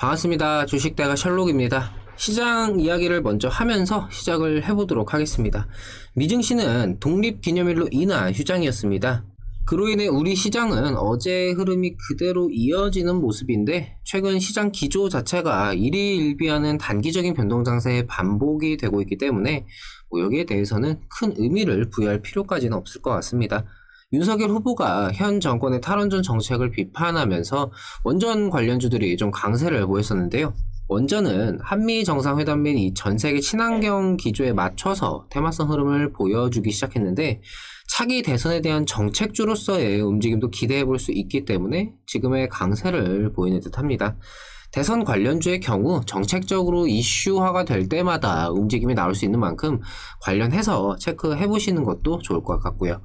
반갑습니다. 주식대가 셜록입니다. 시장 이야기를 먼저 하면서 시작을 해보도록 하겠습니다. 미증시는 독립기념일로 인한 휴장이었습니다. 그로 인해 우리 시장은 어제의 흐름이 그대로 이어지는 모습인데 최근 시장 기조 자체가 일희일비하는 단기적인 변동 장세의 반복이 되고 있기 때문에 여기에 대해서는 큰 의미를 부여할 필요까지는 없을 것 같습니다. 윤석열 후보가 현 정권의 탈원전 정책을 비판하면서 원전 관련주들이 좀 강세를 보였었는데요. 원전은 한미 정상회담 및 이 전세계 친환경 기조에 맞춰서 테마성 흐름을 보여주기 시작했는데 차기 대선에 대한 정책주로서의 움직임도 기대해 볼 수 있기 때문에 지금의 강세를 보이는 듯합니다. 대선 관련주의 경우 정책적으로 이슈화가 될 때마다 움직임이 나올 수 있는 만큼 관련해서 체크해 보시는 것도 좋을 것 같고요.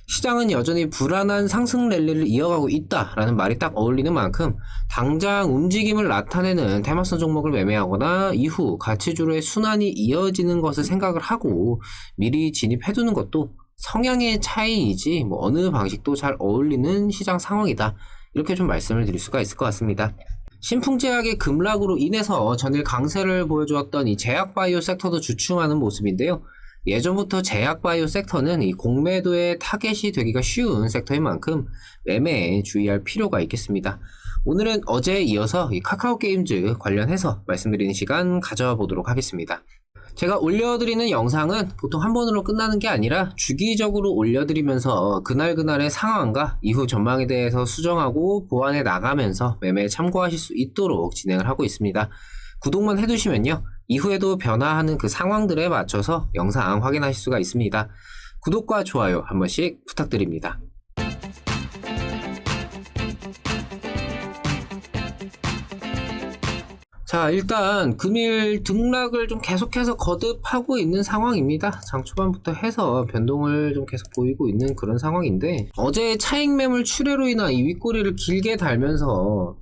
시장은 여전히 불안한 상승 랠리를 이어가고 있다라는 말이 딱 어울리는 만큼 당장 움직임을 나타내는 테마성 종목을 매매하거나 이후 가치주로의 순환이 이어지는 것을 생각을 하고 미리 진입해두는 것도 성향의 차이이지 어느 방식도 잘 어울리는 시장 상황이다. 이렇게 좀 말씀을 드릴 수가 있을 것 같습니다. 신풍제약의 급락으로 인해서 전일 강세를 보여주었던 이 제약바이오 섹터도 주춤하는 모습인데요. 예전부터 제약바이오 섹터는 이 공매도의 타겟이 되기가 쉬운 섹터인 만큼 매매에 주의할 필요가 있겠습니다. 오늘은 어제에 이어서 이 카카오게임즈 관련해서 말씀드리는 시간 가져보도록 하겠습니다. 제가 올려드리는 영상은 보통 한 번으로 끝나는 게 아니라 주기적으로 올려드리면서 그날그날의 상황과 이후 전망에 대해서 수정하고 보완해 나가면서 매매에 참고하실 수 있도록 진행을 하고 있습니다. 구독만 해두시면요. 이후에도 변화하는 그 상황들에 맞춰서 영상 확인하실 수가 있습니다. 구독과 좋아요 한 번씩 부탁드립니다. 자, 일단 금일 등락을 좀 계속해서 거듭하고 있는 상황입니다. 장 초반부터 해서 변동을 좀 계속 보이고 있는 그런 상황인데 어제 차익 매물 출회로 인한 이 윗꼬리를 길게 달면서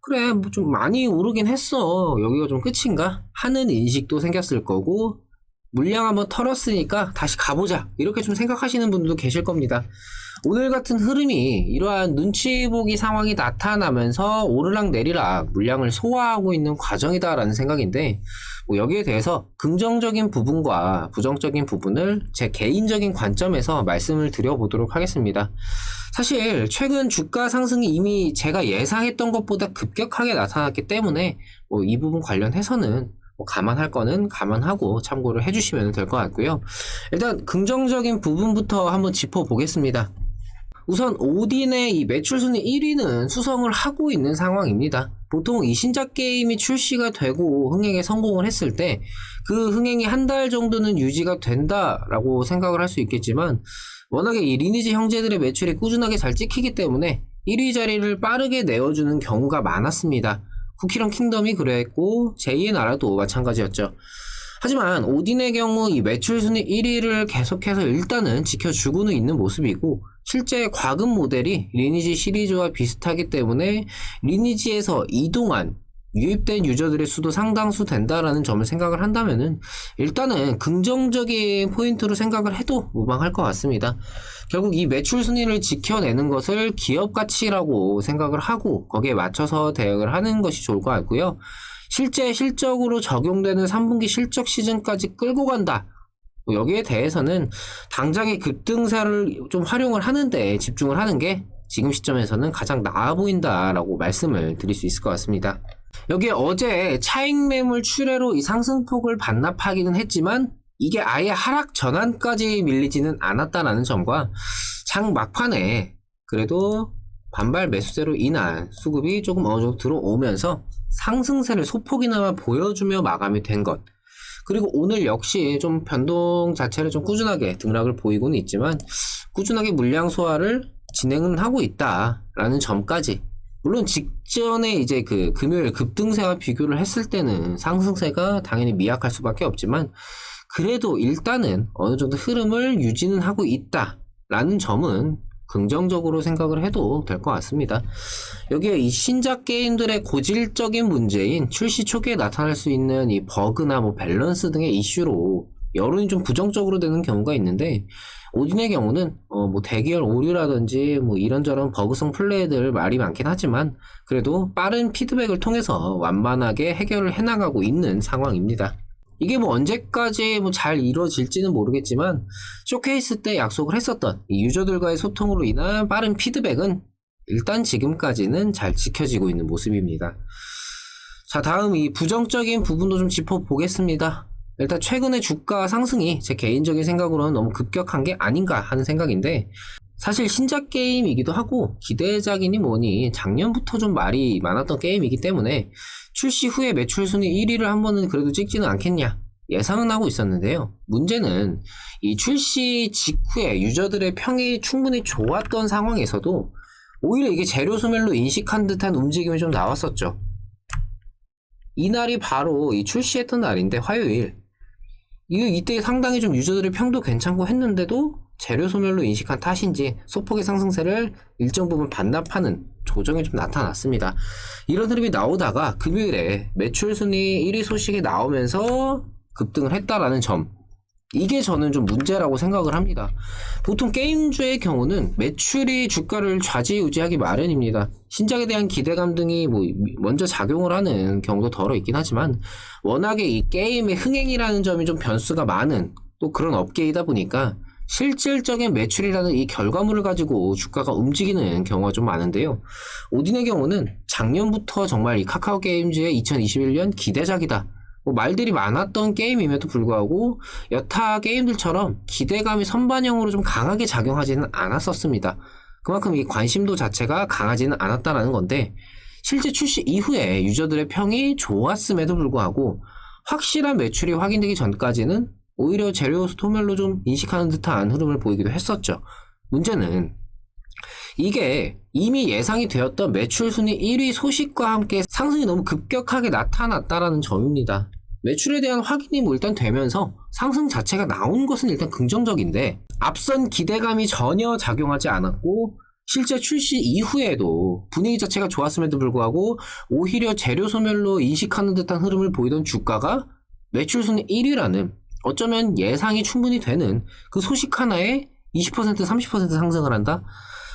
그래 좀 많이 오르긴 했어, 여기가 좀 끝인가 하는 인식도 생겼을 거고 물량 한번 털었으니까 다시 가보자 이렇게 좀 생각하시는 분들도 계실 겁니다. 오늘 같은 흐름이 이러한 눈치 보기 상황이 나타나면서 오르락 내리락 물량을 소화하고 있는 과정이다 라는 생각인데 여기에 대해서 긍정적인 부분과 부정적인 부분을 제 개인적인 관점에서 말씀을 드려보도록 하겠습니다. 사실 최근 주가 상승이 이미 제가 예상했던 것보다 급격하게 나타났기 때문에 이 부분 관련해서는 감안할 거는 감안하고 참고를 해주시면 될 것 같고요. 일단 긍정적인 부분부터 한번 짚어보겠습니다. 우선 오딘의 이 매출 순위 1위는 수성을 하고 있는 상황입니다. 보통 이 신작 게임이 출시가 되고 흥행에 성공을 했을 때 그 흥행이 한 달 정도는 유지가 된다라고 생각을 할 수 있겠지만 워낙에 이 리니지 형제들의 매출이 꾸준하게 잘 찍히기 때문에 1위 자리를 빠르게 내어주는 경우가 많았습니다. 쿠키런 킹덤이 그랬고 제2의 나라도 마찬가지였죠. 하지만 오딘의 경우 이 매출 순위 1위를 계속해서 일단은 지켜주고는 있는 모습이고 실제 과금 모델이 리니지 시리즈와 비슷하기 때문에 리니지에서 이동한 유입된 유저들의 수도 상당수 된다라는 점을 생각을 한다면은 일단은 긍정적인 포인트로 생각을 해도 무방할 것 같습니다. 결국 이 매출 순위를 지켜내는 것을 기업 가치라고 생각을 하고 거기에 맞춰서 대응을 하는 것이 좋을 것 같고요. 실제 실적으로 적용되는 3분기 실적 시즌까지 끌고 간다. 여기에 대해서는 당장의 급등세를 좀 활용을 하는데 집중을 하는 게 지금 시점에서는 가장 나아 보인다라고 말씀을 드릴 수 있을 것 같습니다. 여기에 어제 차익 매물 출회로 이 상승폭을 반납하기는 했지만 이게 아예 하락 전환까지 밀리지는 않았다는 점과 장 막판에 그래도 반발 매수세로 인한 수급이 조금 어느 정도 들어오면서 상승세를 소폭이나마 보여주며 마감이 된 것, 그리고 오늘 역시 좀 변동 자체를 좀 꾸준하게 등락을 보이고는 있지만 꾸준하게 물량 소화를 진행은 하고 있다라는 점까지, 물론 직전에 이제 그 금요일 급등세와 비교를 했을 때는 상승세가 당연히 미약할 수밖에 없지만 그래도 일단은 어느 정도 흐름을 유지는 하고 있다라는 점은 긍정적으로 생각을 해도 될 것 같습니다. 여기에 이 신작 게임들의 고질적인 문제인 출시 초기에 나타날 수 있는 이 버그나 밸런스 등의 이슈로 여론이 좀 부정적으로 되는 경우가 있는데 오딘의 경우는 뭐 대기열 오류라든지 뭐 이런저런 버그성 플레이들 말이 많긴 하지만 그래도 빠른 피드백을 통해서 완만하게 해결을 해나가고 있는 상황입니다. 이게 뭐 언제까지 뭐 잘 이루어질지는 모르겠지만 쇼케이스 때 약속을 했었던 이 유저들과의 소통으로 인한 빠른 피드백은 일단 지금까지는 잘 지켜지고 있는 모습입니다. 자, 다음 이 부정적인 부분도 좀 짚어보겠습니다. 일단 최근에 주가 상승이 제 개인적인 생각으로는 너무 급격한 게 아닌가 하는 생각인데, 사실 신작 게임이기도 하고 기대작이니 뭐니 작년부터 좀 말이 많았던 게임이기 때문에 출시 후에 매출 순위 1위를 한 번은 그래도 찍지는 않겠냐 예상은 하고 있었는데요. 문제는 이 출시 직후에 유저들의 평이 충분히 좋았던 상황에서도 오히려 이게 재료 소멸로 인식한 듯한 움직임이 좀 나왔었죠. 이날이 바로 이 출시했던 날인데 화요일. 이때 상당히 좀 유저들의 평도 괜찮고 했는데도 재료 소멸로 인식한 탓인지 소폭의 상승세를 일정 부분 반납하는 조정이 좀 나타났습니다. 이런 흐름이 나오다가 금요일에 매출 순위 1위 소식이 나오면서 급등을 했다라는 점, 이게 저는 좀 문제라고 생각을 합니다. 보통 게임주의 경우는 매출이 주가를 좌지우지하기 마련입니다. 신작에 대한 기대감 등이 뭐 먼저 작용을 하는 경우도 덜어 있긴 하지만 워낙에 이 게임의 흥행이라는 점이 좀 변수가 많은 또 그런 업계이다 보니까 실질적인 매출이라는 이 결과물을 가지고 주가가 움직이는 경우가 좀 많은데요. 오딘의 경우는 작년부터 정말 이 카카오 게임즈의 2021년 기대작이다, 뭐 말들이 많았던 게임임에도 불구하고 여타 게임들처럼 기대감이 선반영으로 좀 강하게 작용하지는 않았었습니다. 그만큼 이 관심도 자체가 강하지는 않았다라는 건데, 실제 출시 이후에 유저들의 평이 좋았음에도 불구하고 확실한 매출이 확인되기 전까지는 오히려 재료 소멸로 좀 인식하는 듯한 흐름을 보이기도 했었죠. 문제는 이게 이미 예상이 되었던 매출 순위 1위 소식과 함께 상승이 너무 급격하게 나타났다라는 점입니다. 매출에 대한 확인이 뭐 일단 되면서 상승 자체가 나온 것은 일단 긍정적인데, 앞선 기대감이 전혀 작용하지 않았고 실제 출시 이후에도 분위기 자체가 좋았음에도 불구하고 오히려 재료 소멸로 인식하는 듯한 흐름을 보이던 주가가 매출 순위 1위라는 어쩌면 예상이 충분히 되는 그 소식 하나에 20% 30% 상승을 한다?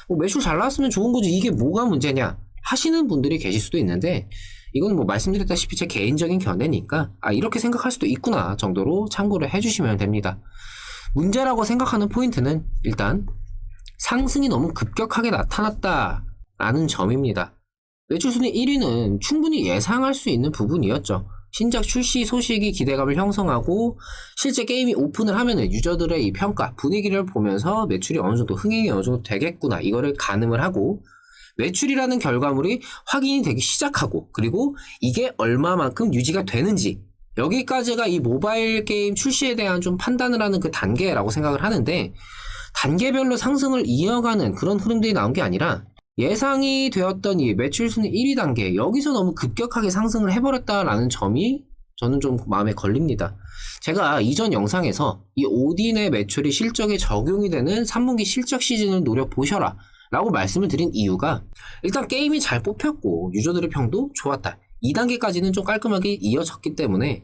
뭐 매출 잘 나왔으면 좋은 거지 이게 뭐가 문제냐 하시는 분들이 계실 수도 있는데, 이건 뭐 말씀드렸다시피 제 개인적인 견해니까 이렇게 생각할 수도 있구나 정도로 참고를 해주시면 됩니다. 문제라고 생각하는 포인트는 일단 상승이 너무 급격하게 나타났다라는 점입니다. 매출 순위 1위는 충분히 예상할 수 있는 부분이었죠. 신작 출시 소식이 기대감을 형성하고 실제 게임이 오픈을 하면은 유저들의 이 평가, 분위기를 보면서 매출이 어느 정도 흥행이 어느 정도 되겠구나 이거를 가늠을 하고 매출이라는 결과물이 확인이 되기 시작하고, 그리고 이게 얼마만큼 유지가 되는지, 여기까지가 이 모바일 게임 출시에 대한 좀 판단을 하는 그 단계라고 생각을 하는데, 단계별로 상승을 이어가는 그런 흐름들이 나온 게 아니라 예상이 되었던 이 매출 순위 1위 단계, 여기서 너무 급격하게 상승을 해버렸다라는 점이 저는 좀 마음에 걸립니다. 제가 이전 영상에서 이 오딘의 매출이 실적에 적용이 되는 3분기 실적 시즌을 노려보셔라 라고 말씀을 드린 이유가, 일단 게임이 잘 뽑혔고 유저들의 평도 좋았다, 2단계까지는 좀 깔끔하게 이어졌기 때문에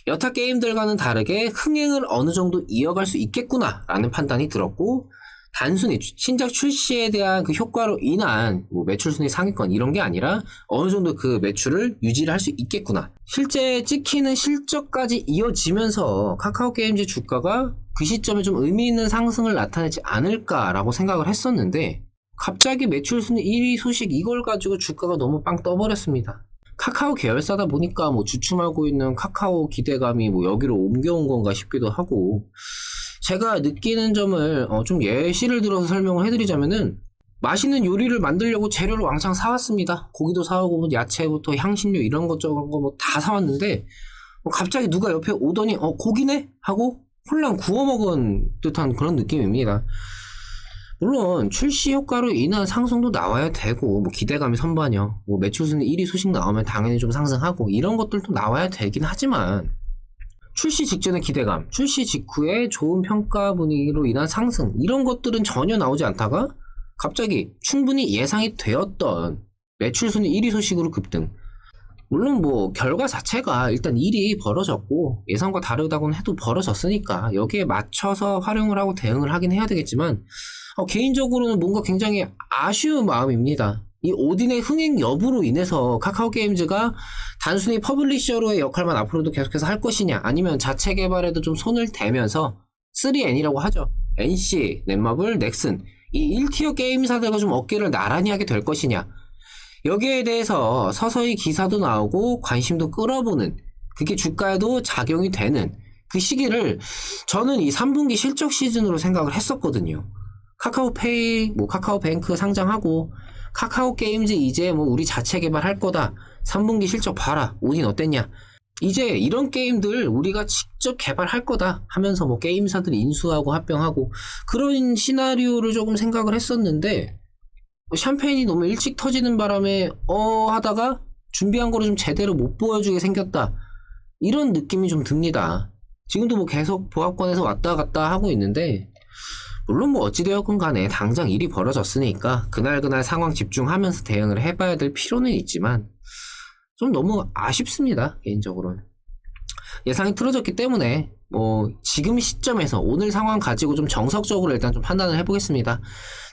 여타 게임들과는 다르게 흥행을 어느 정도 이어갈 수 있겠구나 라는 판단이 들었고, 단순히 신작 출시에 대한 그 효과로 인한 뭐 매출 순위 상위권 이런 게 아니라 어느 정도 그 매출을 유지를 할 수 있겠구나, 실제 찍히는 실적까지 이어지면서 카카오 게임즈 주가가 그 시점에 좀 의미 있는 상승을 나타내지 않을까라고 생각을 했었는데, 갑자기 매출 순위 1위 소식 이걸 가지고 주가가 너무 빵 떠버렸습니다. 카카오 계열사다 보니까 뭐 주춤하고 있는 카카오 기대감이 뭐 여기로 옮겨온 건가 싶기도 하고, 제가 느끼는 점을 좀 예시를 들어서 설명을 해드리자면은, 맛있는 요리를 만들려고 재료를 왕창 사왔습니다. 고기도 사오고 뭐 야채부터 향신료 이런 것 저런 거 뭐 다 사왔는데 갑자기 누가 옆에 오더니 고기네? 하고 홀랑 구워 먹은 듯한 그런 느낌입니다. 물론 출시 효과로 인한 상승도 나와야 되고 뭐 기대감이 선반영, 뭐 매출 순위 1위 소식 나오면 당연히 좀 상승하고 이런 것들도 나와야 되긴 하지만, 출시 직전의 기대감, 출시 직후에 좋은 평가 분위기로 인한 상승 이런 것들은 전혀 나오지 않다가 갑자기 충분히 예상이 되었던 매출 순위 1위 소식으로 급등, 물론 뭐 결과 자체가 일단 일이 벌어졌고 예상과 다르다고는 해도 벌어졌으니까 여기에 맞춰서 활용을 하고 대응을 하긴 해야 되겠지만 개인적으로는 뭔가 굉장히 아쉬운 마음입니다. 이 오딘의 흥행 여부로 인해서 카카오 게임즈가 단순히 퍼블리셔로의 역할만 앞으로도 계속해서 할 것이냐, 아니면 자체 개발에도 좀 손을 대면서 3N이라고 하죠. NC, 넷마블, 넥슨, 이 1티어 게임사들과 좀 어깨를 나란히 하게 될 것이냐, 여기에 대해서 서서히 기사도 나오고 관심도 끌어보는, 그게 주가에도 작용이 되는 그 시기를 저는 이 3분기 실적 시즌으로 생각을 했었거든요. 카카오페이, 뭐 카카오뱅크 상장하고 카카오 게임즈 이제 뭐 우리 자체 개발할 거다. 3분기 실적 봐라. 오딘 어땠냐? 이제 이런 게임들 우리가 직접 개발할 거다 하면서 뭐 게임사들이 인수하고 합병하고 그런 시나리오를 조금 생각을 했었는데, 샴페인이 너무 일찍 터지는 바람에 하다가 준비한 거를 좀 제대로 못 보여주게 생겼다, 이런 느낌이 좀 듭니다. 지금도 뭐 계속 보합권에서 왔다 갔다 하고 있는데, 물론 뭐 어찌되었건 간에 당장 일이 벌어졌으니까 그날그날 상황 집중하면서 대응을 해봐야 될 필요는 있지만 좀 너무 아쉽습니다. 개인적으로는 예상이 틀어졌기 때문에 뭐 지금 시점에서 오늘 상황 가지고 좀 정석적으로 일단 좀 판단을 해보겠습니다.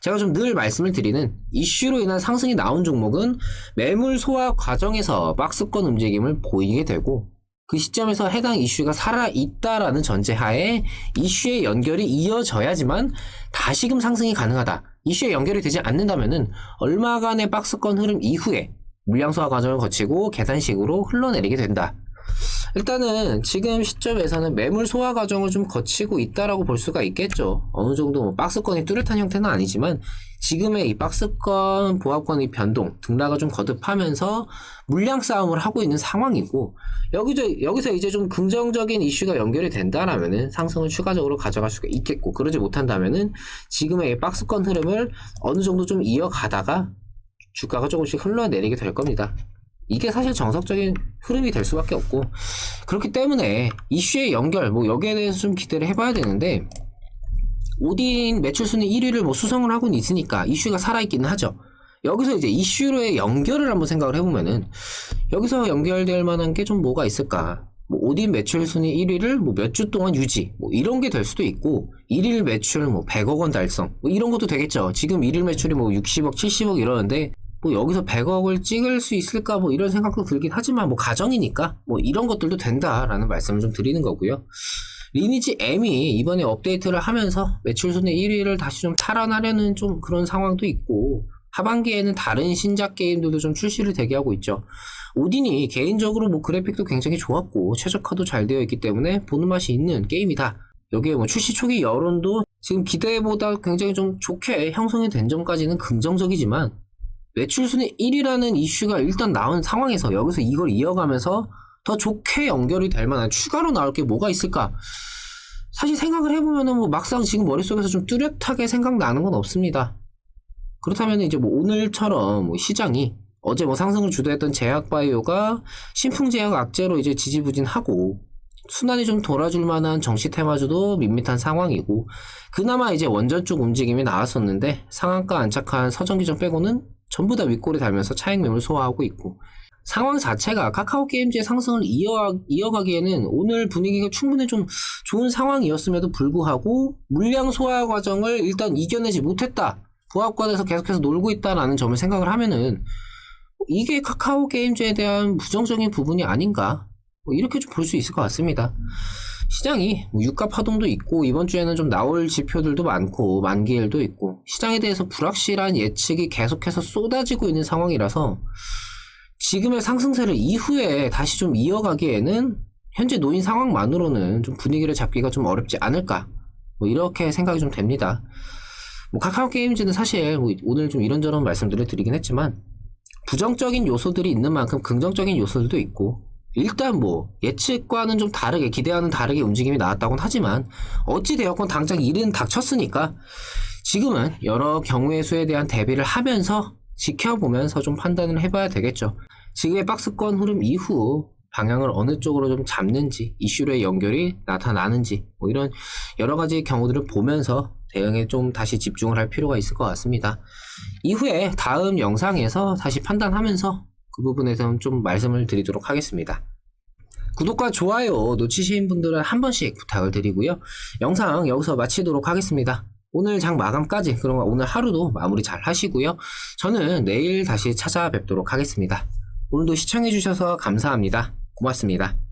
제가 좀 늘 말씀을 드리는, 이슈로 인한 상승이 나온 종목은 매물 소화 과정에서 박스권 움직임을 보이게 되고, 그 시점에서 해당 이슈가 살아있다라는 전제하에 이슈의 연결이 이어져야지만 다시금 상승이 가능하다. 이슈에 연결이 되지 않는다면은 얼마간의 박스권 흐름 이후에 물량 소화 과정을 거치고 계산식으로 흘러내리게 된다. 일단은 지금 시점에서는 매물 소화 과정을 좀 거치고 있다라고 볼 수가 있겠죠. 어느 정도 뭐 박스권이 뚜렷한 형태는 아니지만 지금의 이 박스권 보합권의 변동, 등락을 좀 거듭하면서 물량 싸움을 하고 있는 상황이고, 여기서 이제 좀 긍정적인 이슈가 연결이 된다라면은 상승을 추가적으로 가져갈 수가 있겠고, 그러지 못한다면은 지금의 이 박스권 흐름을 어느 정도 좀 이어가다가 주가가 조금씩 흘러내리게 될 겁니다. 이게 사실 정석적인 흐름이 될 수밖에 없고, 그렇기 때문에 이슈의 연결, 뭐 여기에 대해서 좀 기대를 해봐야 되는데, 오딘 매출 순위 1위를 뭐 수성을 하고는 있으니까 이슈가 살아있기는 하죠. 여기서 이제 이슈로의 연결을 한번 생각을 해보면은, 여기서 연결될 만한 게 좀 뭐가 있을까? 뭐 오딘 매출 순위 1위를 뭐 몇 주 동안 유지, 뭐 이런 게 될 수도 있고, 1일 매출 뭐 100억 원 달성, 뭐 이런 것도 되겠죠. 지금 1일 매출이 뭐 60억, 70억 이러는데, 뭐 여기서 100억을 찍을 수 있을까 뭐 이런 생각도 들긴 하지만 뭐 가정이니까 뭐 이런 것들도 된다라는 말씀을 좀 드리는 거고요. 리니지 M이 이번에 업데이트를 하면서 매출 순위 1위를 다시 좀 탈환하려는 좀 그런 상황도 있고, 하반기에는 다른 신작 게임들도 좀 출시를 대기하고 있죠. 오딘이 개인적으로 뭐 그래픽도 굉장히 좋았고 최적화도 잘 되어 있기 때문에 보는 맛이 있는 게임이다. 여기에 뭐 출시 초기 여론도 지금 기대보다 굉장히 좀 좋게 형성이 된 점까지는 긍정적이지만, 매출 순위 1위라는 이슈가 일단 나온 상황에서 여기서 이걸 이어가면서 더 좋게 연결이 될 만한 추가로 나올 게 뭐가 있을까? 사실 생각을 해보면은 뭐 막상 지금 머릿속에서 좀 뚜렷하게 생각나는 건 없습니다. 그렇다면 이제 뭐 오늘처럼 뭐 시장이 어제 뭐 상승을 주도했던 제약바이오가 신풍제약 악재로 이제 지지부진하고, 순환이 좀 돌아줄 만한 정시 테마주도 밋밋한 상황이고, 그나마 이제 원전 쪽 움직임이 나왔었는데 상한가 안착한 서전기전 빼고는 전부 다 윗골이 달면서 차익 매물 소화하고 있고, 상황 자체가 카카오 게임즈의 상승을 이어가기에는 오늘 분위기가 충분히 좀 좋은 상황이었음에도 불구하고 물량 소화 과정을 일단 이겨내지 못했다, 보합권에서 계속해서 놀고 있다라는 점을 생각을 하면은 이게 카카오 게임즈에 대한 부정적인 부분이 아닌가, 뭐 이렇게 좀 볼 수 있을 것 같습니다. 시장이 뭐 유가 파동도 있고 이번 주에는 좀 나올 지표들도 많고 만기일도 있고 시장에 대해서 불확실한 예측이 계속해서 쏟아지고 있는 상황이라서 지금의 상승세를 이후에 다시 좀 이어가기에는 현재 놓인 상황만으로는 좀 분위기를 잡기가 좀 어렵지 않을까, 뭐 이렇게 생각이 좀 됩니다. 뭐 카카오 게임즈는 사실 뭐 오늘 좀 이런저런 말씀들을 드리긴 했지만 부정적인 요소들이 있는 만큼 긍정적인 요소들도 있고, 일단 뭐 예측과는 좀 다르게, 기대와는 다르게 움직임이 나왔다고는 하지만 어찌되었건 당장 일은 닥쳤으니까 지금은 여러 경우의 수에 대한 대비를 하면서 지켜보면서 좀 판단을 해봐야 되겠죠. 지금의 박스권 흐름 이후 방향을 어느 쪽으로 좀 잡는지, 이슈로의 연결이 나타나는지, 뭐 이런 여러 가지 경우들을 보면서 대응에 좀 다시 집중을 할 필요가 있을 것 같습니다. 이후에 다음 영상에서 다시 판단하면서 그 부분에서는 좀 말씀을 드리도록 하겠습니다. 구독과 좋아요 놓치신 분들은 한 번씩 부탁을 드리고요. 영상 여기서 마치도록 하겠습니다. 오늘 장 마감까지, 그럼 오늘 하루도 마무리 잘 하시고요. 저는 내일 다시 찾아뵙도록 하겠습니다. 오늘도 시청해주셔서 감사합니다. 고맙습니다.